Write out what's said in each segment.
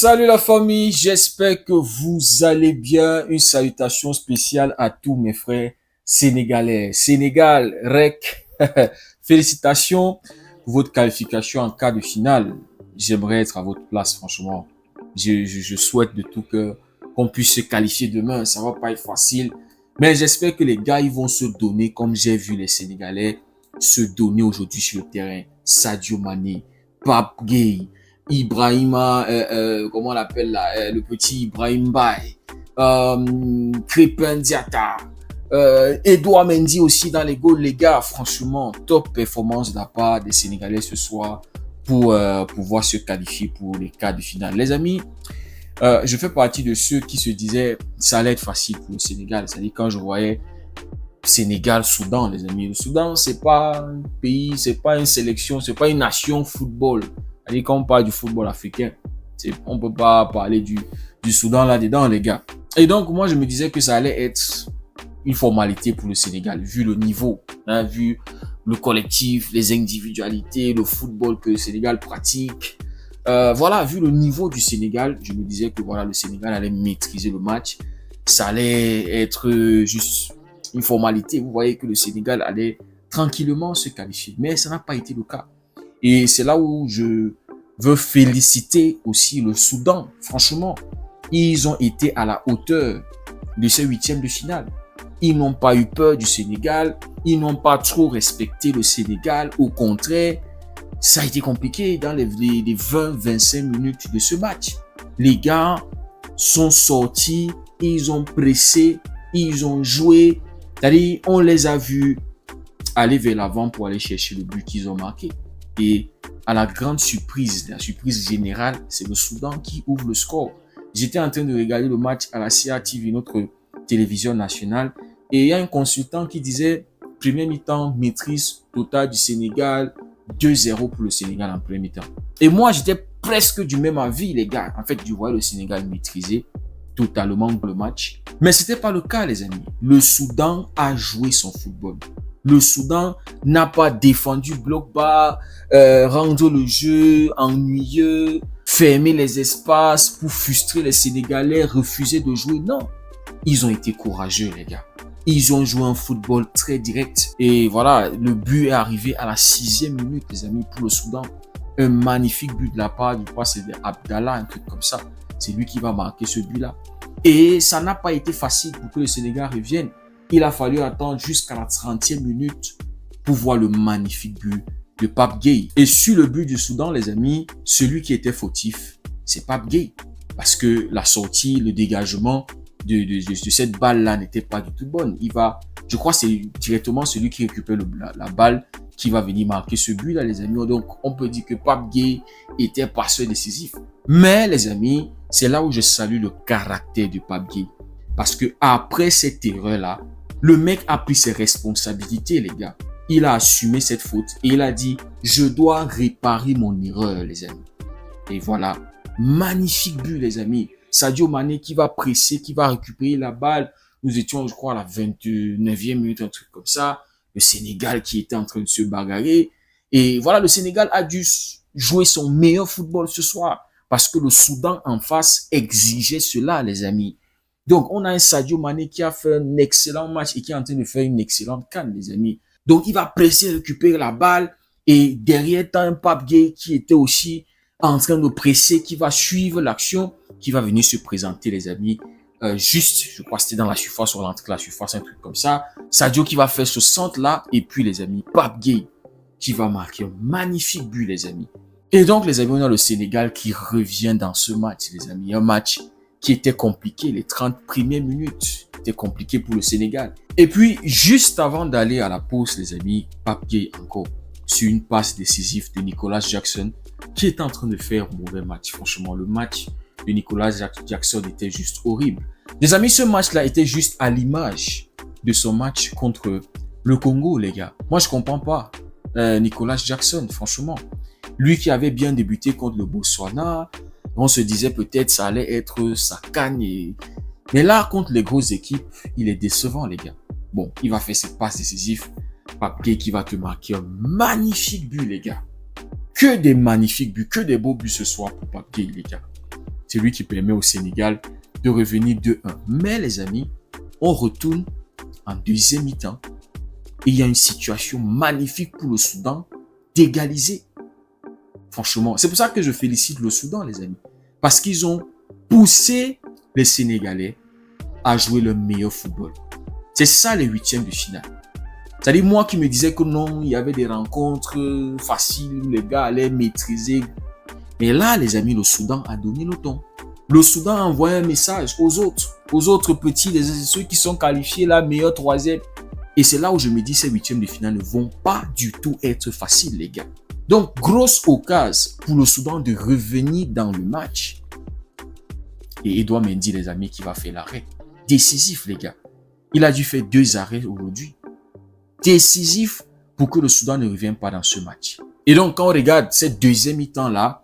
Salut la famille, j'espère que vous allez bien. Une salutation spéciale à tous mes frères sénégalais. Sénégal, REC, félicitations pour votre qualification en cas de finale. J'aimerais être à votre place, franchement. Je souhaite de tout cœur qu'on puisse se qualifier demain. Ça va pas être facile, mais j'espère que les gars, ils vont se donner comme j'ai vu les Sénégalais se donner aujourd'hui sur le terrain. Sadio Mané, Pape Gueye, Ibrahima, comment on l'appelle là, le petit Ibrahim Baye, Crépin Diatta, Edouard Mendy aussi dans les goals, les gars. Franchement, top performance de la part des Sénégalais ce soir pour pouvoir se qualifier pour les quarts de finale. Les amis, je fais partie de ceux qui se disaient ça allait être facile pour le Sénégal. C'est-à-dire quand je voyais Sénégal, Soudan, les amis. Le Soudan, c'est pas un pays, c'est pas une sélection, c'est pas une nation football. C'est-à-dire quand on parle du football africain, on peut pas parler du Soudan là-dedans, les gars. Et donc, moi, je me disais que ça allait être une formalité pour le Sénégal, vu le niveau, hein, vu le collectif, les individualités, le football que le Sénégal pratique. Voilà, vu le niveau du Sénégal, je me disais que voilà, le Sénégal allait maîtriser le match. Ça allait être juste une formalité. Vous voyez que le Sénégal allait tranquillement se qualifier. Mais ça n'a pas été le cas. Et c'est là où je veux féliciter aussi le Soudan. Franchement, ils ont été à la hauteur de ces huitièmes de finale. Ils n'ont pas eu peur du Sénégal. Ils n'ont pas trop respecté le Sénégal. Au contraire, ça a été compliqué dans les 20-25 minutes de ce match. Les gars sont sortis, ils ont pressé, ils ont joué. C'est-à-dire, on les a vus aller vers l'avant pour aller chercher le but qu'ils ont marqué. Et à la grande surprise, la surprise générale, c'est le Soudan qui ouvre le score. J'étais en train de regarder le match à la CATV, notre télévision nationale, et il y a un consultant qui disait premier mi-temps, maîtrise totale du Sénégal, 2-0 pour le Sénégal en premier mi-temps. Et moi, j'étais presque du même avis, les gars. En fait, je voyais le Sénégal maîtriser totalement le match. Mais c'était pas le cas, les amis. Le Soudan a joué son football. Le Soudan n'a pas défendu bloc bas, rendre le jeu ennuyeux, fermer les espaces pour frustrer les Sénégalais, refuser de jouer. Non, ils ont été courageux, les gars. Ils ont joué un football très direct. Et voilà, le but est arrivé à la 6e minute, les amis, pour le Soudan. Un magnifique but de la part du roi, c'est Abdallah, un truc comme ça. C'est lui qui va marquer ce but-là. Et ça n'a pas été facile pour que le Sénégal revienne. Il a fallu attendre jusqu'à la 30e minute pour voir le magnifique but de Pape Gueye. Et sur le but du Soudan, les amis, celui qui était fautif, c'est Pape Gueye. Parce que la sortie, le dégagement de cette balle-là n'était pas du tout bonne. Je crois que c'est directement celui qui récupère la balle qui va venir marquer ce but-là, les amis. Donc, on peut dire que Pape Gueye était passeur décisif. Mais, les amis, c'est là où je salue le caractère de Pape Gueye. Parce que après cette erreur-là, le mec a pris ses responsabilités, les gars. Il a assumé cette faute et il a dit, je dois réparer mon erreur, les amis. Et voilà, magnifique but, les amis. Sadio Mané qui va presser, qui va récupérer la balle. Nous étions, je crois, à la 29e minute, un truc comme ça. Le Sénégal qui était en train de se bagarrer. Et voilà, le Sénégal a dû jouer son meilleur football ce soir. Parce que le Soudan en face exigeait cela, les amis. Donc, on a un Sadio Mané qui a fait un excellent match et qui est en train de faire une excellente CAN, les amis. Donc, il va presser, récupérer la balle. Et derrière, t'as un Pape Gueye qui était aussi en train de presser, qui va suivre l'action, qui va venir se présenter, les amis. Juste, je crois que c'était dans la surface, sur l'entrée de la surface, un truc comme ça. Sadio qui va faire ce centre-là. Et puis, les amis, Pape Gueye qui va marquer un magnifique but, les amis. Et donc, les amis, on a le Sénégal qui revient dans ce match, les amis. Un match qui était compliqué. Les 30 premières minutes étaient compliquées pour le Sénégal. Et puis, juste avant d'aller à la pause, les amis, Pape Gueye encore sur une passe décisive de Nicolas Jackson qui est en train de faire un mauvais match. Franchement, le match de Nicolas Jackson était juste horrible. Les amis, ce match-là était juste à l'image de son match contre le Congo, les gars. Moi, je comprends pas Nicolas Jackson, franchement. Lui qui avait bien débuté contre le Botswana, on se disait peut-être ça allait être sa canne. Mais là, contre les grosses équipes, il est décevant, les gars. Bon, il va faire ses passes décisives. Pape Gueye qui va te marquer un magnifique but, les gars. Que des magnifiques buts, que des beaux buts ce soir pour Pape Gueye, les gars. C'est lui qui permet au Sénégal de revenir 2-1. Mais les amis, on retourne en deuxième mi-temps. Et il y a une situation magnifique pour le Soudan d'égaliser. Franchement, c'est pour ça que je félicite le Soudan, les amis. Parce qu'ils ont poussé les Sénégalais à jouer leur meilleur football. C'est ça les huitièmes de finale. C'est-à-dire moi qui me disais que non, il y avait des rencontres faciles où les gars allaient maîtriser. Mais là, les amis, le Soudan a donné le ton. Le Soudan a envoyé un message aux autres petits, ceux qui sont qualifiés, la meilleure troisième. Et c'est là où je me dis, ces huitièmes de finale ne vont pas du tout être faciles, les gars. Donc, grosse occasion pour le Soudan de revenir dans le match. Et Edouard Mendy, les amis, qui va faire l'arrêt. Décisif, les gars. Il a dû faire 2 arrêts aujourd'hui. Décisif pour que le Soudan ne revienne pas dans ce match. Et donc, quand on regarde cette deuxième mi-temps-là,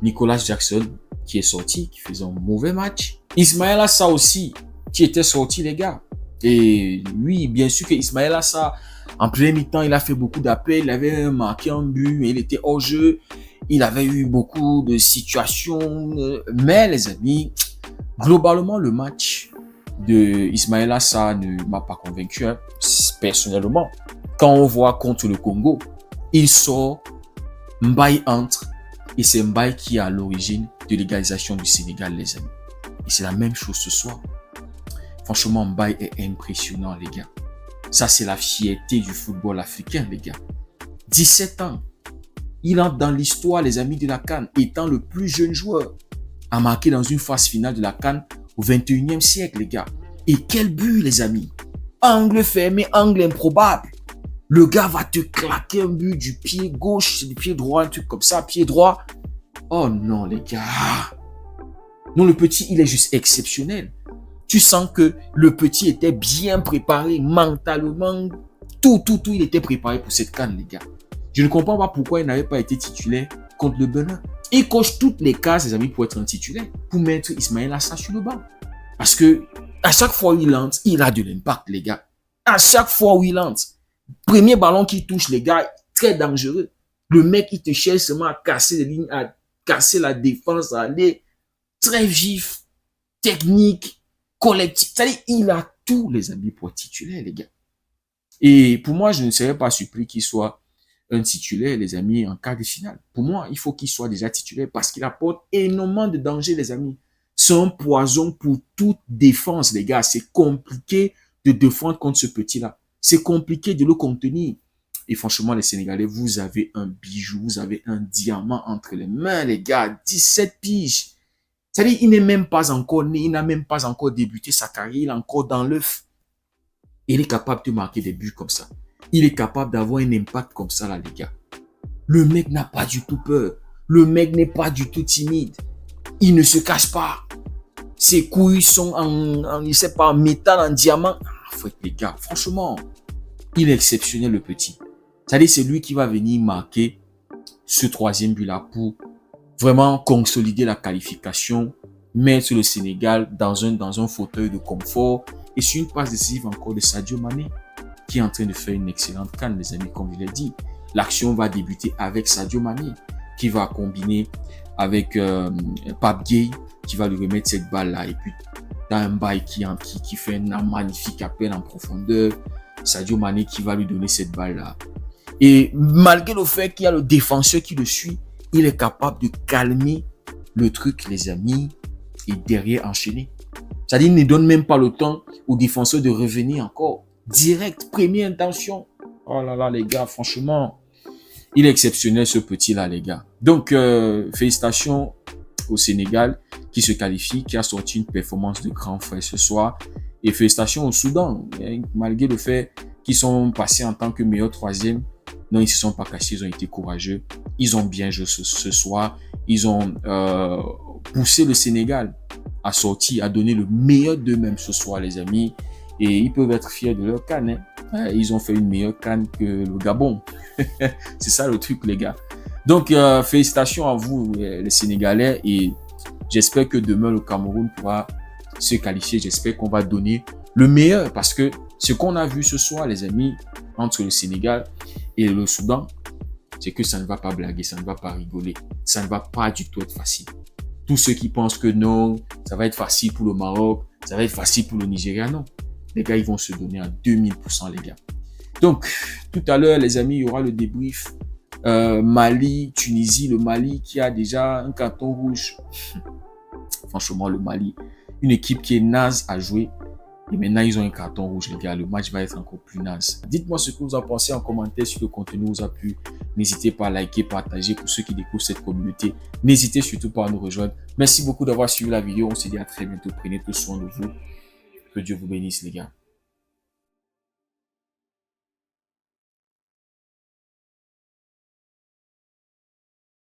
Nicolas Jackson, qui est sorti, qui faisait un mauvais match. Ismaël Assa aussi, qui était sorti, les gars. Et oui, bien sûr que Ismaël Assa, en premier mi-temps, il a fait beaucoup d'appels, il avait marqué un but, mais il était hors jeu. Il avait eu beaucoup de situations. Mais les amis, globalement, le match de Ismaël Assa ne m'a pas convaincu, hein, personnellement. Quand on voit contre le Congo, il sort, Mbaye entre, et c'est Mbaye qui est à l'origine de l'égalisation du Sénégal, les amis. Et c'est la même chose ce soir. Franchement, Mbaye est impressionnant, les gars. Ça, c'est la fierté du football africain, les gars. 17 ans. Il entre dans l'histoire, les amis, de la CAN, étant le plus jeune joueur à marquer dans une phase finale de la CAN au 21e siècle, les gars. Et quel but, les amis. Angle fermé, angle improbable. Le gars va te claquer un but du pied gauche, du pied droit, un truc comme ça, pied droit. Oh non, les gars. Non, le petit, il est juste exceptionnel. Tu sens que le petit était bien préparé mentalement. Tout, il était préparé pour cette CAN, les gars. Je ne comprends pas pourquoi il n'avait pas été titulaire contre le Bénin. Il coche toutes les cases, les amis, pour être un titulaire, pour mettre Ismaël Assa sur le banc. Parce que à chaque fois où il entre, il a de l'impact, les gars. À chaque fois où il entre, premier ballon qu'il touche, les gars, très dangereux. Le mec, il te cherche seulement à casser les lignes, à casser la défense, à aller très vif, technique, collectif. C'est-à-dire, il a tous les amis pour être titulaire, les gars. Et pour moi, je ne serais pas surpris qu'il soit un titulaire, les amis, en quart de finale. Pour moi, il faut qu'il soit déjà titulaire parce qu'il apporte énormément de danger, les amis. C'est un poison pour toute défense, les gars. C'est compliqué de défendre contre ce petit-là. C'est compliqué de le contenir. Et franchement, les Sénégalais, vous avez un bijou, vous avez un diamant entre les mains, les gars. 17 piges. C'est-à-dire, il n'est même pas encore né, il n'a même pas encore débuté sa carrière, il est encore dans l'œuf. Il est capable de marquer des buts comme ça. Il est capable d'avoir un impact comme ça, là, les gars. Le mec n'a pas du tout peur. Le mec n'est pas du tout timide. Il ne se cache pas. Ses couilles sont en métal, en diamant. Les gars, franchement, il est exceptionnel, le petit. C'est-à-dire, c'est lui qui va venir marquer ce troisième but-là pour vraiment consolider la qualification, mettre le Sénégal dans un fauteuil de confort et sur une passe décisive encore de Sadio Mané, qui est en train de faire une excellente CAN, les amis, comme je l'ai dit. L'action va débuter avec Sadio Mané, qui va combiner avec Pape Gueye, qui va lui remettre cette balle-là. Et puis, dans un bail qui fait un magnifique appel en profondeur. Sadio Mané qui va lui donner cette balle-là. Et malgré le fait qu'il y a le défenseur qui le suit, il est capable de calmer le truc, les amis, et derrière enchaîner. C'est-à-dire, il ne donne même pas le temps au défenseur de revenir encore. Direct, première intention. Oh là là, les gars, franchement, il est exceptionnel, ce petit-là, les gars. Donc, félicitations au Sénégal qui se qualifie, qui a sorti une performance de grand frère ce soir. Et félicitations au Soudan, malgré le fait qu'ils sont passés en tant que meilleur troisième. Non, ils ne se sont pas cachés, ils ont été courageux. Ils ont bien joué ce soir. Ils ont poussé le Sénégal à sortir, à donner le meilleur d'eux-mêmes ce soir, les amis. Et ils peuvent être fiers de leur CAN. Hein. Ils ont fait une meilleure CAN que le Gabon. C'est ça le truc, les gars. Donc, félicitations à vous, les Sénégalais. Et j'espère que demain, le Cameroun pourra se qualifier. J'espère qu'on va donner le meilleur. Parce que ce qu'on a vu ce soir, les amis, entre le Sénégal et le Soudan, c'est que ça ne va pas blaguer, ça ne va pas rigoler. Ça ne va pas du tout être facile. tous ceux qui pensent que non, ça va être facile pour le Maroc, ça va être facile pour le Nigeria, non. Les gars, ils vont se donner à 2000%, les gars. Donc, tout à l'heure, les amis, il y aura le débrief. Mali, Tunisie, le Mali qui a déjà un carton rouge. Franchement, le Mali, une équipe qui est naze à jouer. Et maintenant, ils ont un carton rouge, les gars. Le match va être encore plus naze. Dites-moi ce que vous en pensez en commentaire si le contenu vous a plu. N'hésitez pas à liker, partager pour ceux qui découvrent cette communauté. N'hésitez surtout pas à nous rejoindre. Merci beaucoup d'avoir suivi la vidéo. On se dit à très bientôt. Prenez tout soin de vous. Que Dieu vous bénisse, les gars.